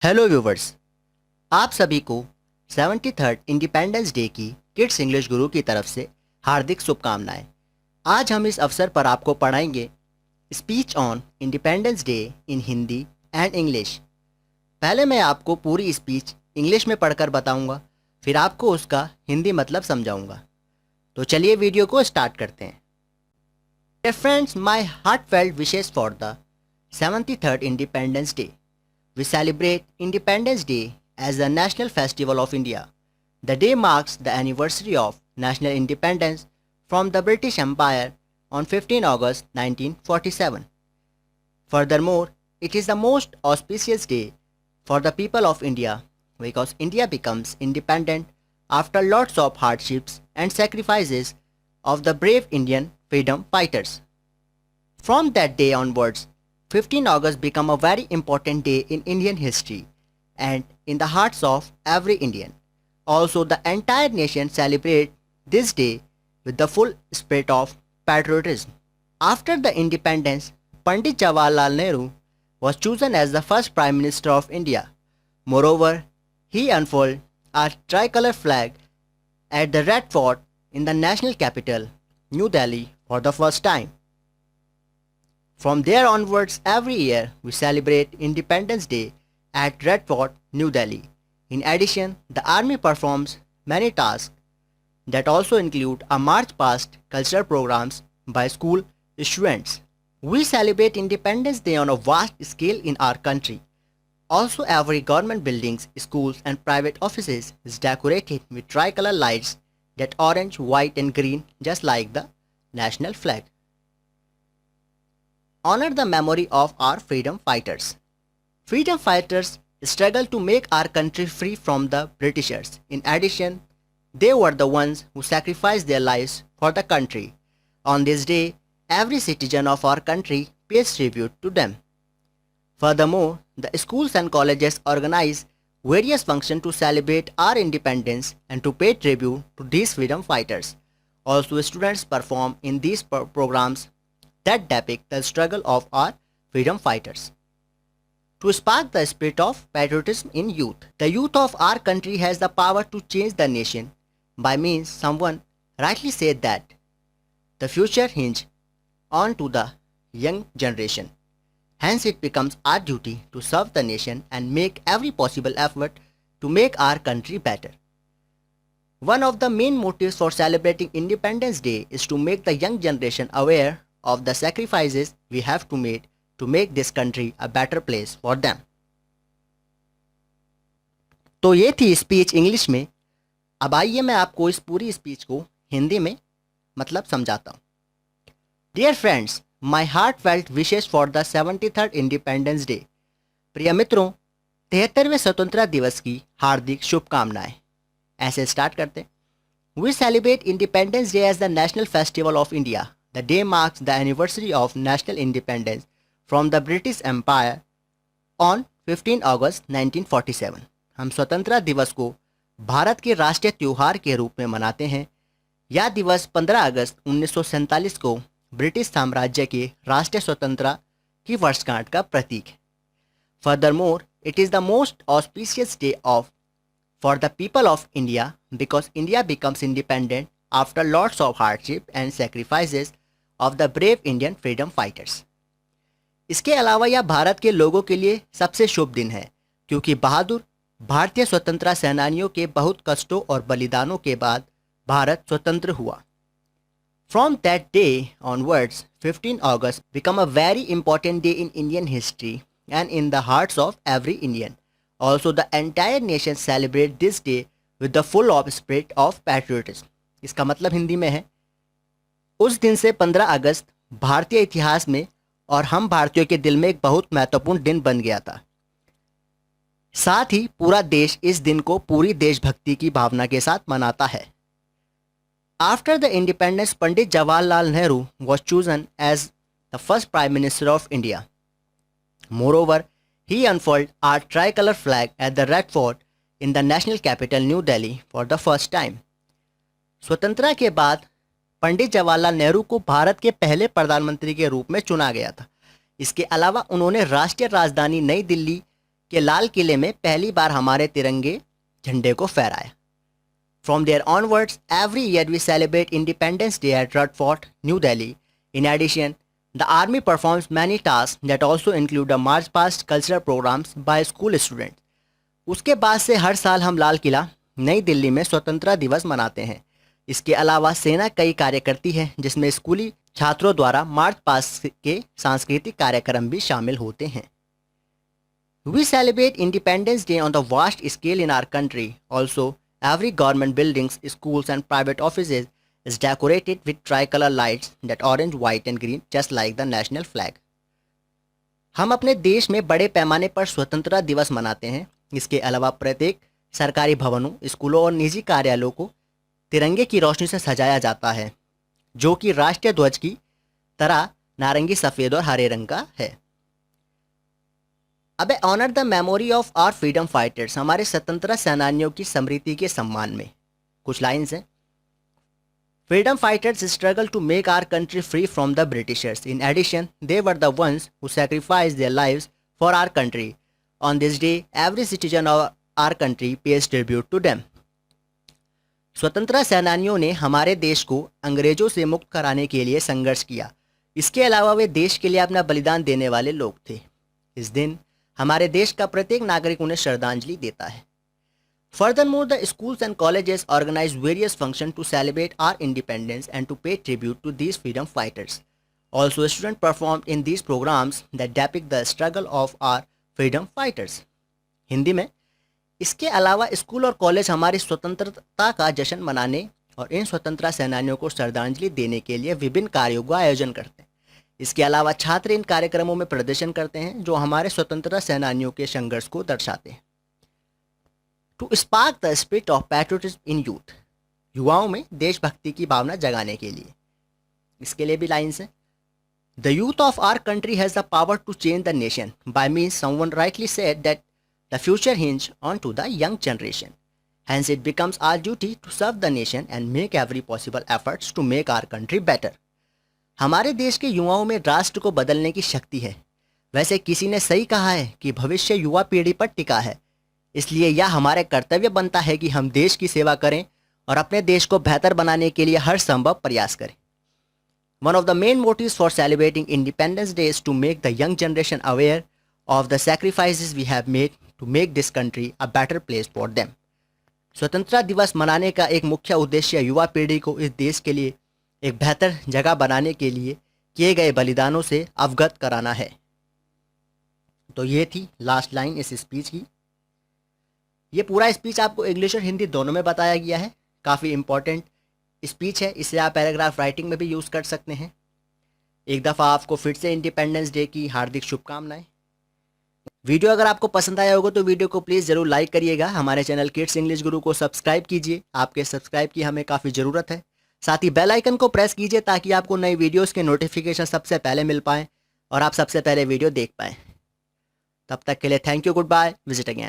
Hello viewers, आप सभी को 73rd इंडिपेंडेंस डे की किड्स इंग्लिश गुरु की तरफ से हार्दिक शुभकामनाएं। आज हम इस अवसर पर आपको पढ़ाएंगे speech on independence day in Hindi and English. पहले मैं आपको पूरी स्पीच इंग्लिश में पढ़कर बताऊंगा, फिर आपको उसका हिंदी मतलब समझाऊंगा। तो चलिए वीडियो को स्टार्ट करते हैं। Dear friends, my heartfelt wishes for the 73rd Independence Day. We celebrate Independence Day as the national festival of India. The day marks the anniversary of national independence from the British Empire on 15 August 1947. Furthermore, it is the most auspicious day for the people of India because India becomes independent after lots of hardships and sacrifices of the brave Indian freedom fighters. From that day onwards, 15 August became a very important day in Indian history and in the hearts of every Indian. Also, the entire nation celebrates this day with the full spirit of patriotism. After the independence, Pandit Jawaharlal Nehru was chosen as the first Prime Minister of India. Moreover, he unfurled a tricolor flag at the Red Fort in the national capital, New Delhi, for the first time. From there onwards, every year we celebrate Independence Day at Red Fort, New Delhi. In addition, the army performs many tasks that also include a march past cultural programs by school students. We celebrate Independence Day on a vast scale in our country. Also, every government buildings, schools and private offices is decorated with tricolor lights that orange, white and green just like the national flag. Honor the memory of our freedom fighters. Freedom fighters struggled to make our country free from the Britishers. In addition, they were the ones who sacrificed their lives for the country. On this day, every citizen of our country pays tribute to them. Furthermore, the schools and colleges organize various functions to celebrate our independence and to pay tribute to these freedom fighters. Also, students perform in these programs that depict the struggle of our freedom fighters. To spark the spirit of patriotism in youth, the youth of our country has the power to change the nation. By means, someone rightly said that the future hinges on to the young generation. Hence, it becomes our duty to serve the nation and make every possible effort to make our country better. One of the main motives for celebrating Independence Day is to make the young generation aware of the sacrifices we have to make this country a better place for them. तो ये थी speech English में। अब आइए मैं आपको इस पूरी स्पीच को हिंदी में मतलब समझाता हूँ। Dear friends, my heartfelt wishes for the 73rd independence day. प्रिय मित्रों, 73वें स्वतंत्रता दिवस की हार्दिक शुभकामनाएं। ऐसे स्टार्ट करते हैं। We celebrate independence day as the national festival of India. The day marks the anniversary of national independence from the British Empire on 15 August 1947. हम स्वतंत्रता दिवस को भारत के राष्ट्रीय त्योहार के रूप में मनाते हैं। यह दिवस 15 अगस्त 1947 को ब्रिटिश साम्राज्य के राष्ट्रीय स्वतंत्रता की वर्षगांठ का प्रतीक है। Furthermore, it is the most auspicious day for the people of India because India becomes independent after lots of hardship and sacrifices of the brave Indian freedom fighters. इसके अलावा यह भारत के लोगों के लिए सबसे शुभ दिन है क्योंकि बहादुर भारतीय स्वतंत्रता सेनानियों के बहुत कष्टों और बलिदानों के बाद भारत स्वतंत्र हुआ. From that day onwards, 15 August become a very important day in Indian history and in the hearts of every Indian. Also, the entire nation celebrates this day with the full of spirit of patriotism. इसका मतलब हिंदी में है, उस दिन से 15 अगस्त भारतीय इतिहास में और हम भारतीयों के दिल में एक बहुत महत्वपूर्ण दिन बन गया था. साथ ही पूरा देश इस दिन को पूरी देशभक्ति की भावना के साथ मनाता है. After the independence, Pandit Jawaharlal Nehru was chosen as the first prime minister of India. Moreover, he unfold our tricolour flag at the Red Fort in the national capital New Delhi for the first time. स्वतंत्रता के बाद पंडित जवाहरलाल नेहरू को भारत के पहले प्रधानमंत्री के रूप में चुना गया था. इसके अलावा उन्होंने राष्ट्रीय राजधानी नई दिल्ली कि लाल किले में पहली बार हमारे तिरंगे झंडे को फहराया। From there onwards, every year we celebrate Independence Day at Red Fort, New Delhi. In addition, the army performs many tasks that also include a march past cultural programs by school students. उसके बाद से हर साल हम लाल किला नई दिल्ली में स्वतंत्रता दिवस मनाते हैं। इसके अलावा सेना कई कार्य करती है जिसमें स्कूली छात्रों द्वारा मार्च पास्ट के सांस्कृतिक कार्यक्रम भी शामिल होते हैं। We celebrate Independence Day on the vast scale in our country. Also, every government buildings, schools and private offices is decorated with tricolor lights that orange, white and green just like the national flag. हम अपने देश में बड़े पैमाने पर स्वतंत्रता दिवस मनाते हैं। इसके अलावा प्रत्येक सरकारी भवनों, स्कूलों और निजी कार्यालयों को तिरंगे की रोशनी से सजाया जाता है जो कि राष्ट्रीय ध्वज की तरह नारंगी, सफ़ेद और हरे रंग का है। अब honour the memory of our freedom fighters, हमारे स्वतंत्रता सेनानियों की स्मृति के सम्मान में कुछ लाइन्स हैं। Freedom fighters struggle to make our country free from the Britishers. In addition they were the ones who sacrifice their lives for our country. On this day every citizen of our country pays tribute to them. स्वतंत्रता सेनानियों ने हमारे देश को अंग्रेजों से मुक्त कराने के लिए संघर्ष किया। इसके अलावा वे देश के लिए अपना बलिदान देने वाले लोग थे। इस दिन हमारे देश का प्रत्येक नागरिक उन्हें श्रद्धांजलि देता है। Furthermore, the schools and colleges organize various functions to celebrate our independence and to pay tribute to these freedom fighters. Also, students performed in these programs that depict the struggle of our freedom fighters. Hindi में, इसके अलावा school और college हमारी स्वतंत्रता का जश्न मनाने और इन स्वतंत्रता सेनानियों को श्रद्धांजलि देने के लिए विभिन्न कार्यों का आयोजन करते हैं। इसके अलावा छात्र इन कार्यक्रमों में प्रदर्शन करते हैं जो हमारे स्वतंत्रता सेनानियों के संघर्ष को दर्शाते हैं। To spark the spirit of patriotism in youth, युवाओं में देशभक्ति की भावना जगाने के लिए। इसके लिए भी लाइन्स हैं। The youth of our country has the power to change the nation by means someone rightly said that the future hinge on to the young generation. Hence it becomes our duty to serve the nation and make every possible efforts to make our country better. हमारे देश के युवाओं में राष्ट्र को बदलने की शक्ति है। वैसे किसी ने सही कहा है कि भविष्य युवा पीढ़ी पर टिका है, इसलिए यह हमारे कर्तव्य बनता है कि हम देश की सेवा करें और अपने देश को बेहतर बनाने के लिए हर संभव प्रयास करें। One of the main motives for celebrating independence day is to make the young generation aware of the sacrifices we have made to make this country a better place for them. स्वतंत्रता दिवस मनाने का एक मुख्य उद्देश्य युवा पीढ़ी को इस देश के लिए एक बेहतर जगह बनाने के लिए किए गए बलिदानों से अवगत कराना है। तो ये थी लास्ट लाइन इस स्पीच की। ये पूरा स्पीच आपको इंग्लिश और हिंदी दोनों में बताया गया है। काफ़ी इम्पॉर्टेंट स्पीच है, इसे आप पैराग्राफ राइटिंग में भी यूज़ कर सकते हैं। एक दफ़ा आपको फिर से इंडिपेंडेंस डे की हार्दिक शुभकामनाएं। वीडियो अगर आपको पसंद आया होगा तो वीडियो को प्लीज़ ज़रूर लाइक करिएगा। हमारे चैनल किड्स इंग्लिश गुरु को सब्सक्राइब कीजिए, आपके सब्सक्राइब की हमें काफ़ी ज़रूरत है। साथ ही बेल आइकन को प्रेस कीजिए ताकि आपको नई वीडियोस के नोटिफिकेशन सबसे पहले मिल पाएँ और आप सबसे पहले वीडियो देख पाएँ। तब तक के लिए thank you, goodbye, visit again.